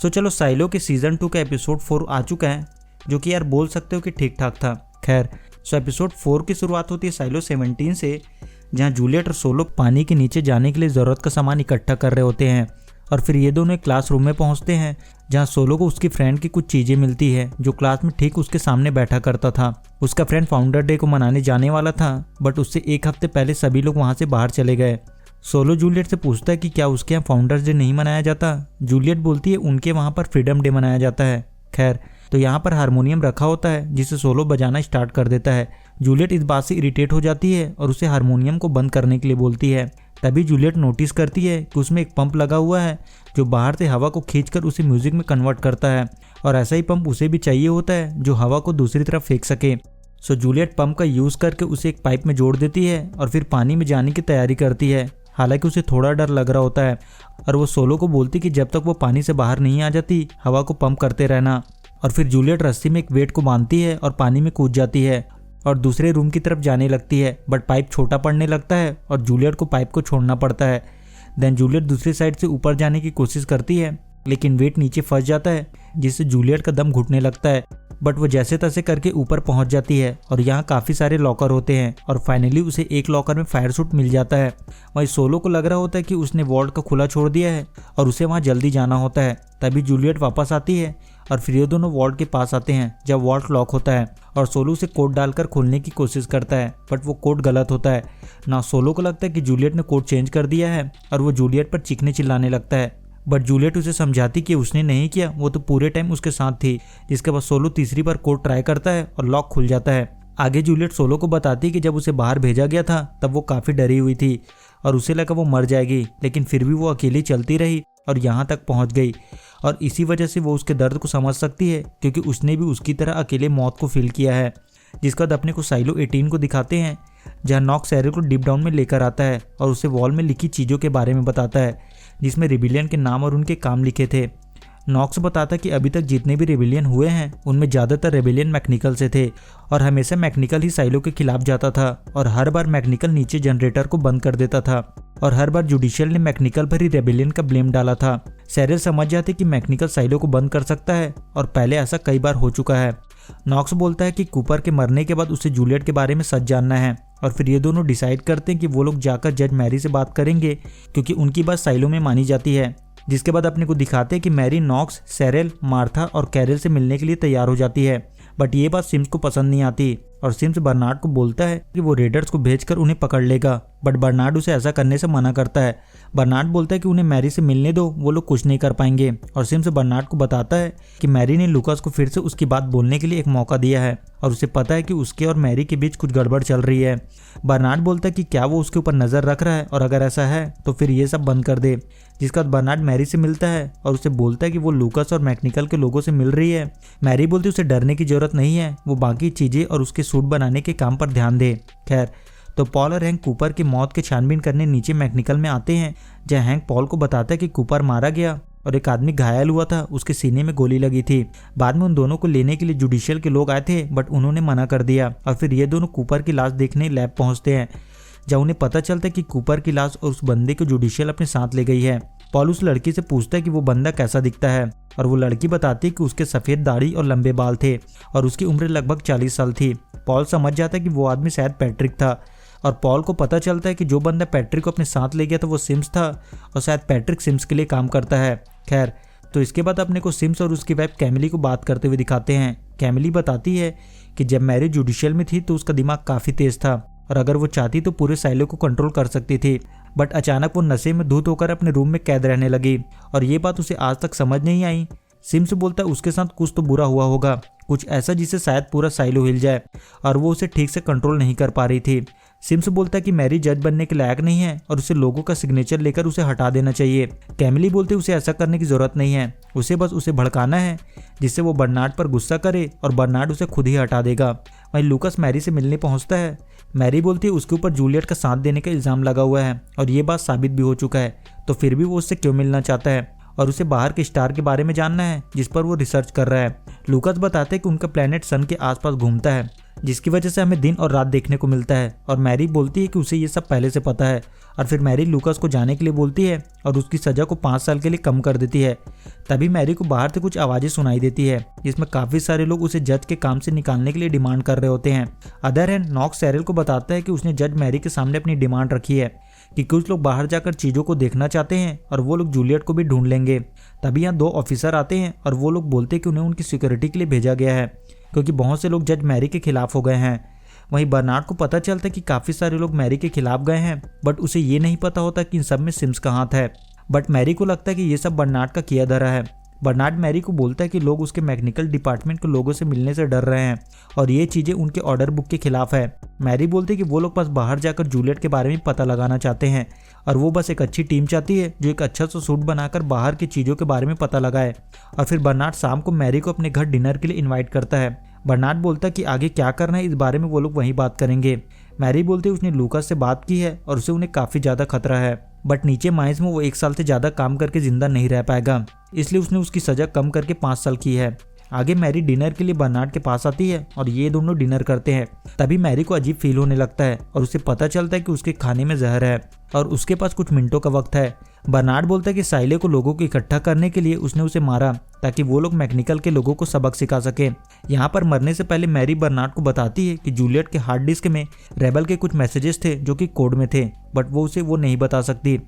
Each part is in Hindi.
सो चलो साइलो के सीजन 2 का एपिसोड 4 आ चुका है, जो कि यार बोल सकते हो कि ठीक ठाक था। खैर, सो एपिसोड 4 की शुरुआत होती है साइलो 17 से, जहाँ जूलियट और सोलो पानी के नीचे जाने के लिए ज़रूरत का सामान इकट्ठा कर रहे होते हैं। और फिर ये दोनों एक क्लासरूम में पहुंचते हैं, जहां सोलो को उसकी फ्रेंड की कुछ चीज़ें मिलती है, जो क्लास में ठीक उसके सामने बैठा करता था। उसका फ्रेंड फाउंडर डे को मनाने जाने वाला था, बट उससे एक हफ्ते पहले सभी लोग वहां से बाहर चले गए। सोलो जूलियट से पूछता है कि क्या उसके यहाँ फाउंडर्स डे नहीं मनाया जाता। जूलियट बोलती है उनके वहाँ पर फ्रीडम डे मनाया जाता है। खैर, तो यहाँ पर हारमोनियम रखा होता है, जिसे सोलो बजाना स्टार्ट कर देता है। जूलियट इस बात से इरिटेट हो जाती है और उसे हारमोनियम को बंद करने के लिए बोलती है। तभी जूलियट नोटिस करती है कि उसमें एक पंप लगा हुआ है, जो बाहर से हवा को खींचकर उसे म्यूजिक में कन्वर्ट करता है, और ऐसा ही पंप उसे भी चाहिए होता है जो हवा को दूसरी तरफ फेंक सके। सो जूलियट पंप का यूज़ करके उसे एक पाइप में जोड़ देती है और फिर पानी में जाने की तैयारी करती है। हालांकि उसे थोड़ा डर लग रहा होता है, और वो सोलो को बोलती कि जब तक वो पानी से बाहर नहीं आ जाती हवा को पंप करते रहना। और फिर जूलियट रस्सी में एक वेट को बांधती है और पानी में कूद जाती है और दूसरे रूम की तरफ जाने लगती है, बट पाइप छोटा पड़ने लगता है और जूलियट को पाइप को छोड़ना पड़ता है। देन जूलियट दूसरी साइड से ऊपर जाने की कोशिश करती है, लेकिन वेट नीचे फंस जाता है, जिससे जूलियट का दम घुटने लगता है। बट वो जैसे तैसे करके ऊपर पहुंच जाती है और यहाँ काफ़ी सारे लॉकर होते हैं, और फाइनली उसे एक लॉकर में फायर सूट मिल जाता है। वहीं सोलो को लग रहा होता है कि उसने वॉल्ट को खुला छोड़ दिया है और उसे वहाँ जल्दी जाना होता है। तभी जूलियट वापस आती है और फिर ये दोनों वॉल्ट के पास आते हैं, जब वॉल्ट लॉक होता है, और सोलो उसे कोड डालकर खोलने की कोशिश करता है, बट वो कोड गलत होता है ना। सोलो को लगता है कि जूलियट ने कोड चेंज कर दिया है और वो जूलियट पर चीखने चिल्लाने लगता है, बट जूलियट उसे समझाती कि उसने नहीं किया, वो तो पूरे टाइम उसके साथ थी। जिसके बाद सोलो तीसरी बार कोड ट्राई करता है और लॉक खुल जाता है। आगे जूलियट सोलो को बताती कि जब उसे बाहर भेजा गया था तब वो काफ़ी डरी हुई थी और उसे लगा वो मर जाएगी, लेकिन फिर भी वो अकेली चलती रही और यहाँ तक पहुँच गई। और इसी वजह से वो उसके दर्द को समझ सकती है, क्योंकि उसने भी उसकी तरह अकेले मौत को फील किया है। जिसके बाद अपने को साइलो 18 को दिखाते हैं, जहाँ नॉक्स सैरल को डीप डाउन में लेकर आता है और उसे वॉल में लिखी चीज़ों के बारे में बताता है, जिसमें रिबिलियन के नाम और उनके काम लिखे थे। नॉक्स बताता कि अभी तक जितने भी रेबिलियन हुए हैं उनमें ज़्यादातर रेबिलियन मैकेनिकल से थे, और हमेशा मैकेनिकल ही साइलो के खिलाफ जाता था, और हर बार मैकेनिकल नीचे जनरेटर को बंद कर देता था, और हर बार जुडिशियल ने मैकेनिकल पर ही रेबिलियन का ब्लेम डाला था। सैरल समझ जाते कि मैकेनिकल साइलो को बंद कर सकता है, और पहले ऐसा कई बार हो चुका है। नॉक्स बोलता है कि कूपर के मरने के बाद उसे जूलियट के बारे में सच जानना है, और फिर ये दोनों डिसाइड करते हैं कि वो लोग जाकर जज मैरी से बात करेंगे, क्योंकि उनकी बात साइलो में मानी जाती है। जिसके बाद अपने को दिखाते हैं कि मैरी नॉक्स, सैरल, मार्था और कैरल से मिलने के लिए तैयार हो जाती है, बट ये बात सिम्स को पसंद नहीं आती, और सिम्स बर्नार्ड को बोलता है कि वो रेडर्स को भेजकर उन्हें पकड़ लेगा, बट बर्नार्ड उसे ऐसा करने से मना करता है। बर्नार्ड बोलता है कि उन्हें मैरी से मिलने दो, वो लोग कुछ नहीं कर पाएंगे, और सिम्स बर्नार्ड को बताता है कि मैरी ने लूकास को फिर से उसकी बात बोलने के लिए एक मौका दिया है, और उसे पता है कि उसके और मैरी के बीच कुछ गड़बड़ चल रही है। बर्नार्ड बोलता है कि क्या वो उसके ऊपर नज़र रख रहा है, और अगर ऐसा है तो फिर ये सब बंद कर दे। जिसका बाद बर्नार्ड मैरी से मिलता है और उसे बोलता है कि वो लूकास और मैकेनिकल के लोगों से मिल रही है। मैरी बोलती है उसे डरने की जरूरत नहीं है, वो बाकी चीज़ें और उसके सूट बनाने के काम पर ध्यान दे। खैर, तो पॉल और हैंक कूपर की मौत के छानबीन करने नीचे मैकेनिकल में आते हैं, जहाँ हैंक पॉल को बताता है कि कूपर मारा गया और एक आदमी घायल हुआ था, उसके सीने में गोली लगी थी। बाद में उन दोनों को लेने के लिए जुडिशियल के लोग आए थे, बट उन्होंने मना कर दिया, और फिर ये दोनों कूपर की लाश देखने लैब पहुंचते हैं, जहाँ उन्हें पता चलता है कि कूपर की लाश और उस बंदे को जुडिशियल अपने साथ ले गई है। पॉल उस लड़की से पूछता है कि वो बंदा कैसा दिखता है, और वो लड़की बताती है कि उसके सफ़ेद दाढ़ी और लंबे बाल थे और उसकी उम्र लगभग 40 साल थी। पॉल समझ जाता है कि वो आदमी शायद पैट्रिक था, और पॉल को पता चलता है कि जो बंदा पैट्रिक को अपने साथ ले गया था वो सिम्स था, और शायद पैट्रिक सिम्स के लिए काम करता है। खैर, तो इसके बाद अपने को सिम्स और उसकी वाइफ कैमिली को बात करते हुए दिखाते हैं। कैमिली बताती है कि जब मैरी जुडिशियल में थी तो उसका दिमाग काफ़ी तेज था, और अगर वो चाहती तो पूरे साइलो को कंट्रोल कर सकती थी, बट अचानक वो नशे में धुत होकर अपने रूम में कैद रहने लगी, और ये बात उसे आज तक समझ नहीं आई। सिम्स बोलता है उसके साथ कुछ तो बुरा हुआ होगा, कुछ ऐसा जिससे शायद पूरा साइलो हिल जाए, और वो उसे ठीक से कंट्रोल नहीं कर पा रही थी। सिम्स बोलता है कि मैरी जज बनने के लायक नहीं है और उसे लोगों का सिग्नेचर लेकर उसे हटा देना चाहिए। कैमिली बोलती है उसे ऐसा करने की जरूरत नहीं है, उसे बस उसे भड़काना है, जिससे वो बर्नार्ड पर गुस्सा करे और बर्नार्ड उसे खुद ही हटा देगा। वहीं लूकास मैरी से मिलने पहुंचता है। मैरी बोलती है उसके ऊपर जूलियट का साथ देने का इल्ज़ाम लगा हुआ है, और ये बात साबित भी हो चुका है, तो फिर भी वो उससे क्यों मिलना चाहता है, और उसे बाहर के स्टार के बारे में जानना है जिस पर वो रिसर्च कर रहा है। लूकास बताते हैं कि उनका प्लेनेट सन के आसपास घूमता है, जिसकी वजह से हमें दिन और रात देखने को मिलता है। और मैरी बोलती है कि उसे ये सब पहले से पता है। और फिर मैरी लूकास को जाने के लिए बोलती है और उसकी सजा को 5 साल के लिए कम कर देती है। तभी मैरी को बाहर से कुछ आवाजें सुनाई देती है जिसमें काफी सारे लोग उसे जज के काम से निकालने के लिए डिमांड कर रहे होते हैं। अदर हैंड नॉक्स सैरेल को बताता है कि उसने जज मैरी के सामने अपनी डिमांड रखी है कि कुछ लोग बाहर जाकर चीजों को देखना चाहते हैं और वो लोग जूलियट को भी ढूंढ लेंगे। तभी यहाँ 2 ऑफिसर आते हैं और वो लोग बोलते हैं कि उन्हें उनकी सिक्योरिटी के लिए भेजा गया है क्योंकि बहुत से लोग जज मैरी के खिलाफ हो गए हैं। वहीं बर्नार्ड को पता चलता है कि काफी सारे लोग मैरी के खिलाफ गए हैं, बट उसे ये नहीं पता होता कि इन सब में सिम्स का हाथ है। बट मैरी को लगता है कि ये सब बर्नार्ड का किया धरा है। बर्नार्ड मैरी को बोलता है कि लोग उसके मैकेनिकल डिपार्टमेंट के लोगों से मिलने से डर रहे हैं और ये चीजें उनके ऑर्डर बुक के खिलाफ है। मैरी बोलती है कि वो लोग बस बाहर जाकर जूलियट के बारे में पता लगाना चाहते हैं और वो बस एक अच्छी टीम चाहती है जो एक अच्छा सा सूट बनाकर बाहर की चीजों के बारे में पता लगाए। और फिर बर्नार्ड शाम को मैरी को अपने घर डिनर के लिए इन्वाइट करता है। बर्नार्ड बोलता है कि आगे क्या करना है इस बारे में वो लोग वहीं बात करेंगे। मैरी बोलती है उसने लूकास से बात की है और उसे उन्हें काफी ज्यादा खतरा है, बट नीचे माइंस में वो 1 साल से ज्यादा काम करके जिंदा नहीं रह पाएगा, इसलिए उसने उसकी सजा कम करके 5 साल की है। आगे मैरी डिनर के लिए बर्नार्ड के पास आती है और ये दोनों डिनर करते हैं। तभी मैरी को अजीब फील होने लगता है और उसे पता चलता है कि उसके खाने में जहर है और उसके पास कुछ मिनटों का वक्त है। बर्नार्ड बोलता है कि साइले को लोगों को इकट्ठा करने के लिए उसने उसे मारा ताकि वो लोग मैकेनिकल के लोगों को सबक सिखा सके। यहाँ पर मरने से पहले मैरी बर्नार्ड को बताती है कि जूलियट के हार्ड डिस्क में रेबल के कुछ मैसेजेस थे जो कि कोड में थे, बट वो उसे वो नहीं बता सकती।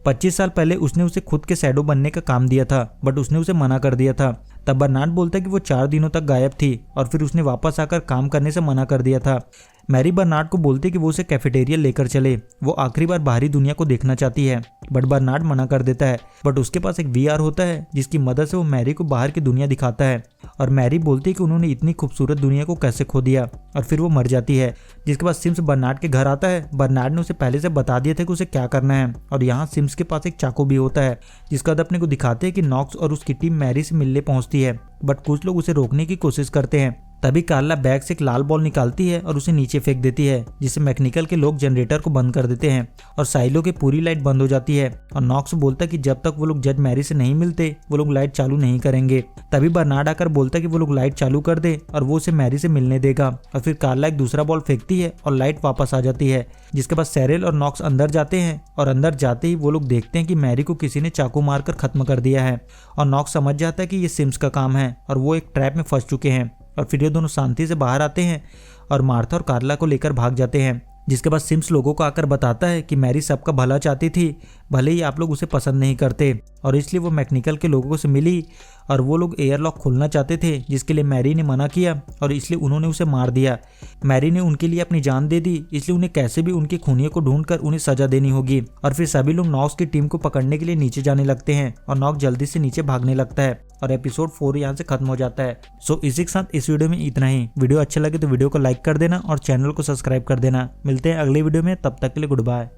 25 साल पहले उसने उसे खुद के शैडो बनने का काम दिया था, बट उसने उसे मना कर दिया था। तब बर्नार्ड बोलता है कि वो 4 दिनों तक गायब थी और फिर उसने वापस आकर काम करने से मना कर दिया था। मैरी बर्नार्ड को बोलती है कि वो उसे कैफेटेरिया लेकर चले, वो आखिरी बार बाहरी दुनिया को देखना चाहती है, बट बर्नार्ड मना कर देता है। बट उसके पास एक VR होता है जिसकी मदद से वो मैरी को बाहर की दुनिया दिखाता है और मैरी बोलती है कि उन्होंने इतनी खूबसूरत दुनिया को कैसे खो दिया और फिर वो मर जाती है। जिसके बाद सिम्स बर्नार्ड के घर आता है। बर्नार्ड ने उसे पहले से बता दिया था कि उसे क्या करना है और यहाँ सिम्स के पास एक चाकू भी होता है जिसका बाद अपने को दिखाते हैं कि नॉक्स और उसकी टीम मैरी से मिलने पहुंचती है, बट कुछ लोग उसे रोकने की कोशिश करते हैं। तभी कार्ला बैग से एक लाल बॉल निकालती है और उसे नीचे फेंक देती है, जिससे मैकेनिकल के लोग जनरेटर को बंद कर देते हैं और साइलो की पूरी लाइट बंद हो जाती है। और नॉक्स बोलता है कि जब तक वो लोग जज मैरी से नहीं मिलते वो लोग लाइट चालू नहीं करेंगे। तभी बर्नार्ड आकर बोलता है कि वो लोग लाइट चालू कर दे और वो उसे मैरी से मिलने देगा। और फिर कार्ला एक दूसरा बॉल फेंकती है और लाइट वापस आ जाती है। जिसके बाद सैरेल और नॉक्स अंदर जाते हैं और अंदर जाते ही वो लोग देखते हैं कि मैरी को किसी ने चाकू मारकर खत्म कर दिया है। और नॉक्स समझ जाता है कि ये सिम्स का काम है और वो एक ट्रैप में फंस चुके हैं। और फिर ये दोनों शांति से बाहर आते हैं और मार्था और कार्ला को लेकर भाग जाते हैं। जिसके बाद सिम्स लोगों को आकर बताता है कि मैरी सबका भला चाहती थी, भले ही आप लोग उसे पसंद नहीं करते, और इसलिए वो मैकेनिकल के लोगों से मिली और वो लोग एयरलॉक खोलना चाहते थे जिसके लिए मैरी ने मना किया और इसलिए उन्होंने उसे मार दिया। मैरी ने उनके लिए अपनी जान दे दी, इसलिए उन्हें कैसे भी उनके खूनियों को ढूंढकर उन्हें सजा देनी होगी। और फिर सभी लोग नॉक्स की टीम को पकड़ने के लिए नीचे जाने लगते हैं और नॉक्स जल्दी से नीचे भागने लगता है और एपिसोड 4 यहाँ से खत्म हो जाता है। सो इसी के साथ इस वीडियो में इतना ही। वीडियो अच्छा लगे तो वीडियो को लाइक कर देना और चैनल को सब्सक्राइब कर देना। मिलते हैं अगले वीडियो में, तब तक के लिए गुड बाय।